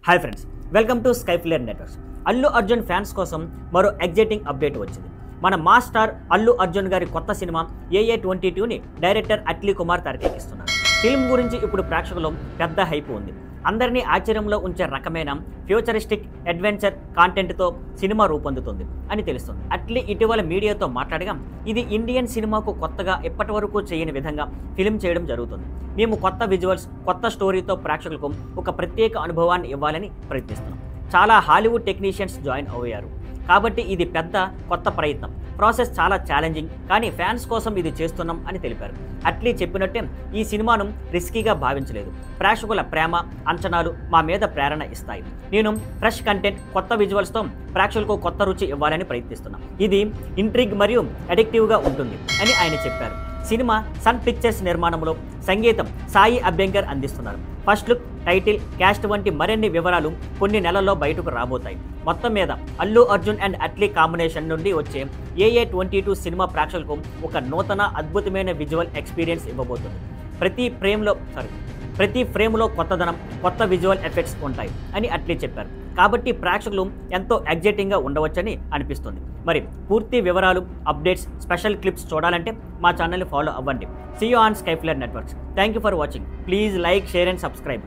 Hi friends, welcome to Skyflare networks. Allu Arjun fans కోసం మరో exciting update వచ్చింది. మన మాస్ స్టార్ అల్లు అర్జున్ గారి కొత్త సినిమా AA22ని డైరెక్టర్ అట్లీ కుమార్ తెరకెక్కిస్తున్నారు. ఫిల్మ్ గురించి ఇప్పుడు ప్రేక్షకుల్లో పెద్ద హైప్ ఉంది. అందరినీ ఆశ్చర్యంలో ఉంచే రకమైన ఫ్యూచరిస్టిక్ అడ్వెంచర్ కాంటెంట్తో సినిమా రూపొందుతుంది అని తెలుస్తుంది. అట్లీ ఇటీవల మీడియాతో మాట్లాడగా ఇది ఇండియన్ సినిమాకు కొత్తగా ఇప్పటి వరకు చేయని విధంగా ఫిల్మ్ చేయడం జరుగుతుంది. మేము కొత్త విజువల్స్, కొత్త స్టోరీతో ప్రేక్షకులకు ఒక ప్రత్యేక అనుభవాన్ని ఇవ్వాలని ప్రయత్నిస్తున్నాం. చాలా హాలీవుడ్ టెక్నీషియన్స్ జాయిన్ అయ్యారు కాబట్టి ఇది పెద్ద కొత్త ప్రయత్నం. ప్రాసెస్ చాలా ఛాలెంజింగ్, కానీ ఫ్యాన్స్ కోసం ఇది చేస్తున్నాం అని తెలిపారు. అట్లీ చెప్పినట్టే ఈ సినిమాను రిస్కీగా భావించలేదు. ప్రేక్షకుల ప్రేమ, అంచనాలు మా మీద ప్రేరణ ఇస్తాయి. నేను ఫ్రెష్ కంటెంట్, కొత్త విజువల్స్తో ప్రేక్షకులకు కొత్త రుచి ఇవ్వాలని ప్రయత్నిస్తున్నాం. ఇది ఇంట్రిగ్ మరియు అడిక్టివ్గా ఉంటుంది అని ఆయన చెప్పారు. సినిమా సన్ పిక్చర్స్ నిర్మాణంలో సంగీతం సాయి అభ్యంకర్ అందిస్తున్నారు. ఫస్ట్ లుక్, టైటిల్, క్యాస్ట్ వంటి మరిన్ని వివరాలు కొన్ని నెలల్లో బయటకు రాబోతాయి. మొత్తం మీద అల్లు అర్జున్ అండ్ అట్లీ కాంబినేషన్ నుండి వచ్చే AA22 సినిమా ప్రేక్షకులకు ఒక నూతన అద్భుతమైన విజువల్ ఎక్స్పీరియన్స్ ఇవ్వబోతుంది. ప్రతి ఫ్రేమ్లో కొత్తదనం, కొత్త విజువల్ ఎఫెక్ట్స్ ఉంటాయి అని అట్లీ చెప్పారు. కాబట్టి ప్రేక్షకులు ఎంతో ఎగ్జైటింగ్గా ఉండవచ్చని అనిపిస్తుంది. మరి పూర్తి వివరాలు, అప్డేట్స్, స్పెషల్ క్లిప్స్ చూడాలంటే మా ఛానల్ని ఫాలో అవ్వండి. See you on Skyflare networks. Thank you for watching. Please like, share and subscribe.